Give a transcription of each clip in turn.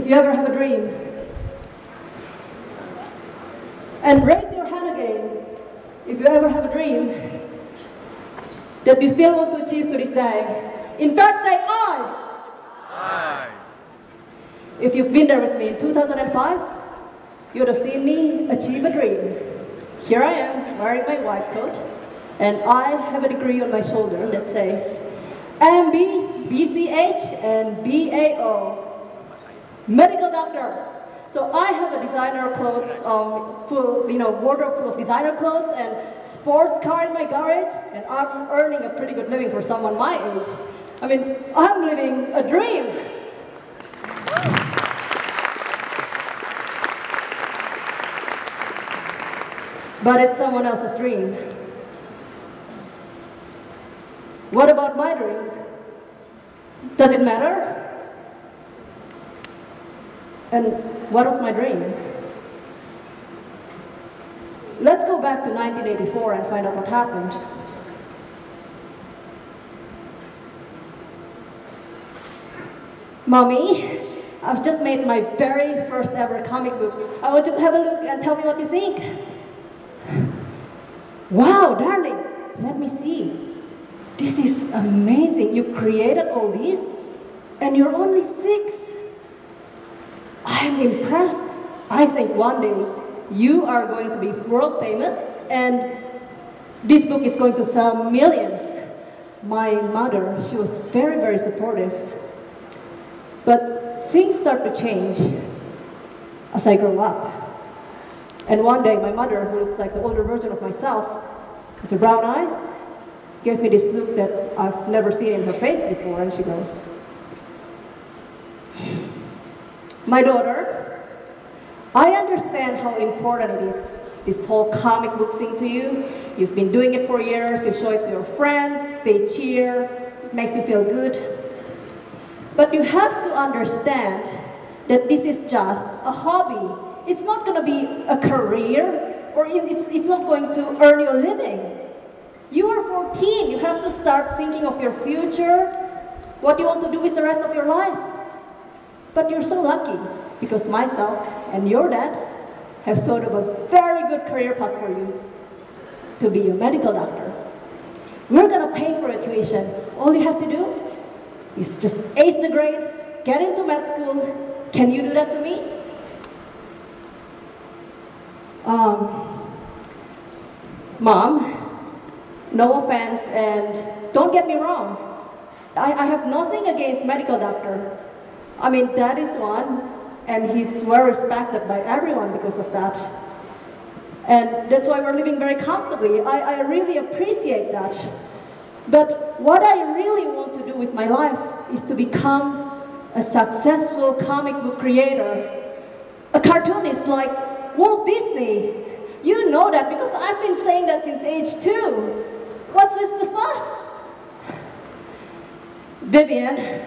if you ever have a dream. And raise your hand again if you ever have a dream that you still want to achieve to this day. In fact, say I. Aye. If you've been there with me in 2005, you would have seen me achieve a dream. Here I am, wearing my white coat, and I have a degree on my shoulder that says MB, BCH, and BAO, medical doctor. So I have a designer clothes, wardrobe full of designer clothes and sports car in my garage, and I'm earning a pretty good living for someone my age. I mean, I'm living a dream. But it's someone else's dream. What about my dream? Does it matter? And what was my dream? Let's go back to 1984 and find out what happened. Mommy, I've just made my very first ever comic book. I want you to have a look and tell me what you think. Wow, darling, let me see. This is amazing. You created all this and you're only 6. I'm impressed. I think one day you are going to be world famous and this book is going to sell millions. My mother, she was very, very supportive. But things start to change as I grow up. And one day my mother, who looks like the older version of myself, with her brown eyes, gave me this look that I've never seen in her face before, and she goes, "My daughter, I understand how important it is, this whole comic book thing to you. You've been doing it for years, you show it to your friends, they cheer, it makes you feel good. But you have to understand that this is just a hobby. It's not going to be a career, or it's not going to earn you a living. You are 14, you have to start thinking of your future, what you want to do with the rest of your life. But you're so lucky, because myself and your dad have thought of a very good career path for you, to be a medical doctor. We're going to pay for your tuition. All you have to do is just ace the grades, get into med school. Can you do that to me?" Mom, no offense, and don't get me wrong, I have nothing against medical doctors. I mean, Dad is one, and he's well respected by everyone because of that. And that's why we're living very comfortably. I really appreciate that. But what I really want to do with my life is to become a successful comic book creator, a cartoonist like Walt Disney. You know that because I've been saying that since age 2. What's with the fuss? Vivian,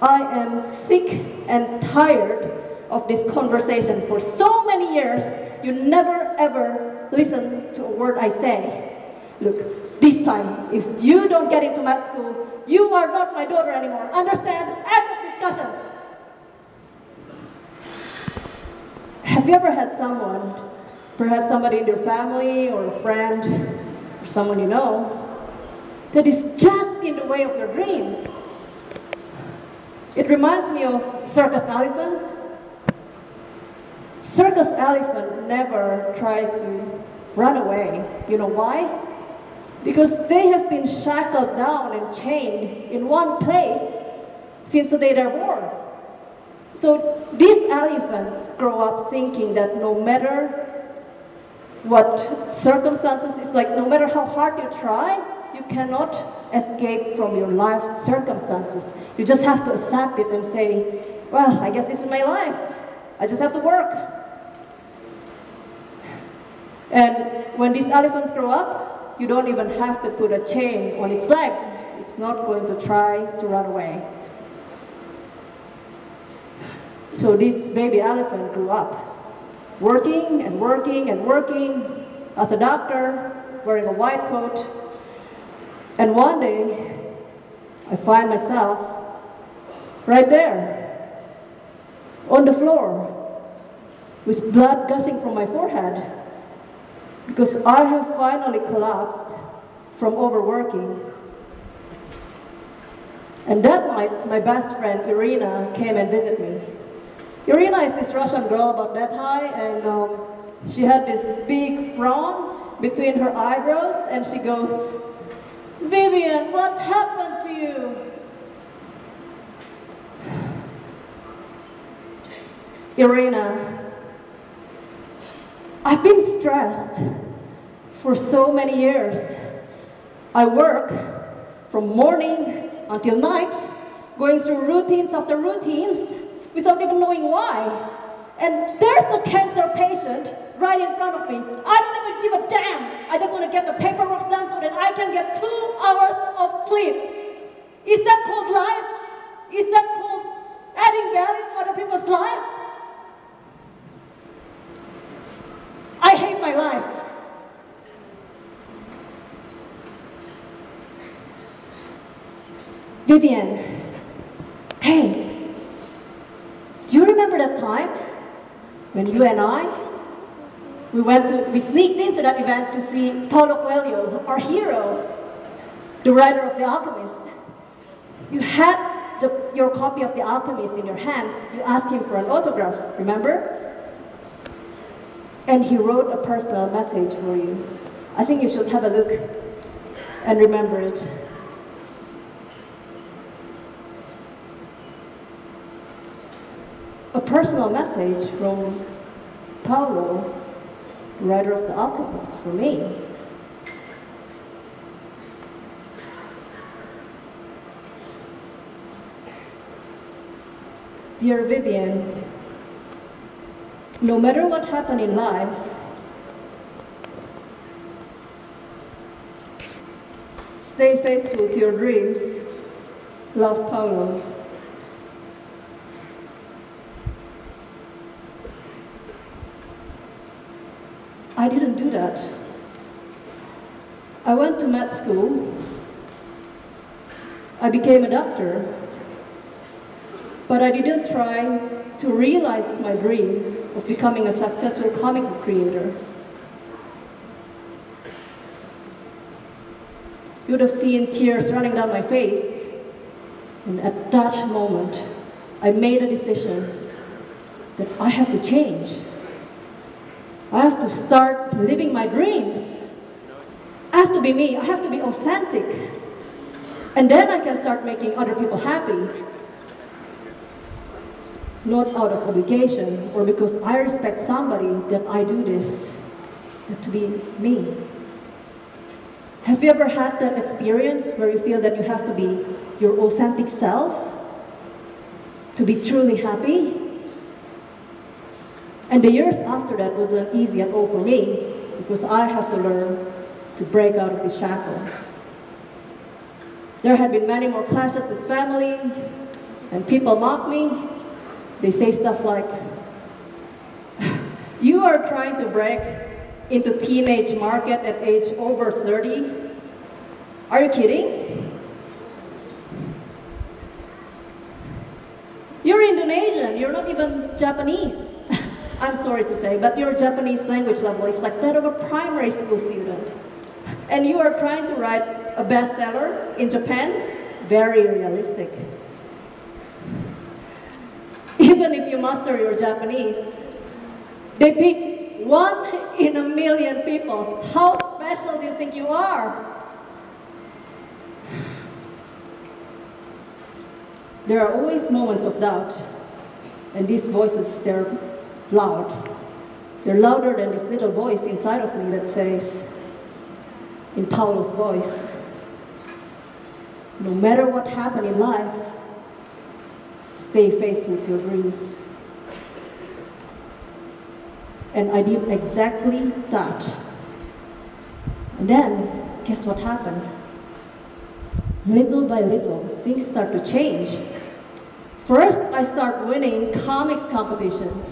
I am sick and tired of this conversation. For so many years, you never ever listen to a word I say. Look, this time, if you don't get into med school, you are not my daughter anymore. Understand? End of discussions. Have you ever had someone, perhaps somebody in your family or a friend or someone you know, that is just in the way of your dreams? It reminds me of circus elephants. Circus elephant never tried to run away. You know why? Because they have been shackled down and chained in one place since the day they're born. So these elephants grow up thinking that no matter what circumstances is like, no matter how hard you try, you cannot escape from your life's circumstances. You just have to accept it and say, well, I guess this is my life. I just have to work. And when these elephants grow up, you don't even have to put a chain on its leg. It's not going to try to run away. So this baby elephant grew up, working and working and working as a doctor, wearing a white coat. And one day, I find myself right there. on the floor with blood gushing from my forehead because I have finally collapsed from overworking. And that night, my best friend Irina came and visited me. Irina is this Russian girl about that high, and she had this big frown between her eyebrows, and she goes, "Vivian, what happened to you?" Irina, I've been stressed for so many years. I work from morning until night, going through routines after routines without even knowing why. And there's a cancer patient right in front of me. I don't even give a damn. I just want to get the paperwork done so that I can get 2 hours of sleep. Is that called life? Is that called adding value to other people's lives? I hate my life. Vivian, hey, do you remember that time when you and I, we sneaked into that event to see Paulo Coelho, our hero, the writer of The Alchemist? You had your copy of The Alchemist in your hand. You asked him for an autograph, remember? And he wrote a personal message for you. I think you should have a look and remember it. A personal message from Paulo, writer of The Alchemist, for me. Dear Vivian, no matter what happened in life, stay faithful to your dreams. Love, Paulo. I didn't do that. I went to med school. I became a doctor. But I didn't try to realize my dream of becoming a successful comic book creator. You would have seen tears running down my face. And at that moment, I made a decision that I have to change. I have to start living my dreams. I have to be me. I have to be authentic. And then I can start making other people happy. Not out of obligation or because I respect somebody that I do this, but to be me. Have you ever had that experience where you feel that you have to be your authentic self to be truly happy? And the years after that wasn't easy at all for me because I have to learn to break out of the shackles. There had been many more clashes with family, and people mock me. They say stuff like, "You are trying to break into teenage market at age over 30? Are you kidding? You're Indonesian, you're not even Japanese." I'm sorry to say, but your Japanese language level is like that of a primary school student. And you are trying to write a bestseller in Japan? Very realistic. Even if you master your Japanese, they pick 1 in a million people. How special do you think you are? There are always moments of doubt, and these voices, they're loud. They're louder than this little voice inside of me that says, in Paulo's voice, no matter what happened in life, stay faithful to your dreams. And I did exactly that. And then, guess what happened? Little by little, things start to change. First, I start winning comics competitions.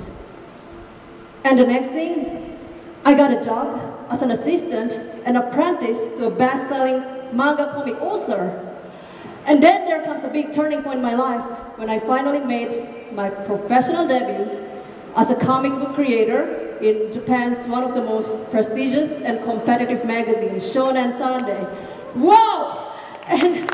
And the next thing, I got a job as an assistant and apprentice to a best-selling manga comic author. And then there comes a big turning point in my life when I finally made my professional debut as a comic book creator in Japan's one of the most prestigious and competitive magazines, Shonen Sunday. Wow! And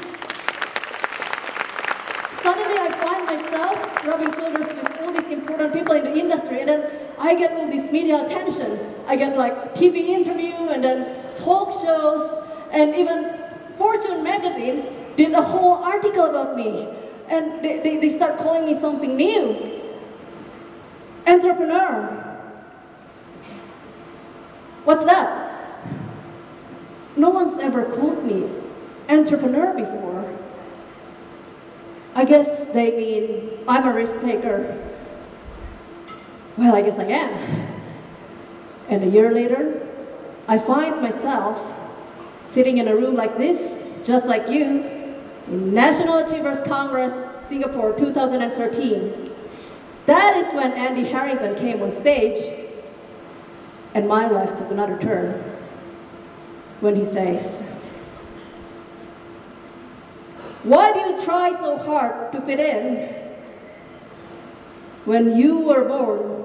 suddenly I find myself rubbing shoulders with all these important people in the industry, and then I get all this media attention. I get like TV interview and then talk shows, and even Fortune magazine did a whole article about me. And they start calling me something new. Entrepreneur. What's that? No one's ever called me entrepreneur before. I guess they mean I'm a risk taker. Well, I guess I am. And a year later, I find myself sitting in a room like this, just like you, in National Achievers Congress, Singapore, 2013. That is when Andy Harrington came on stage, and my life took another turn. When he says, "Why do you try so hard to fit in when you were born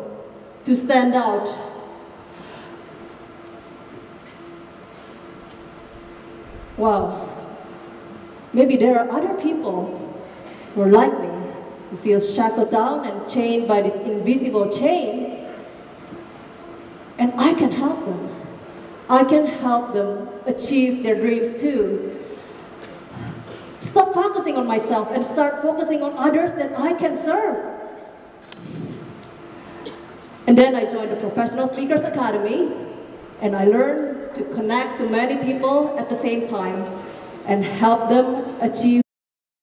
to stand out?" Wow. Maybe there are other people who are like me, who feel shackled down and chained by this invisible chain, and I can help them. I can help them achieve their dreams too. Stop focusing on myself and start focusing on others that I can serve. And then I joined the Professional Speakers Academy, and I learned to connect to many people at the same time and help them achieve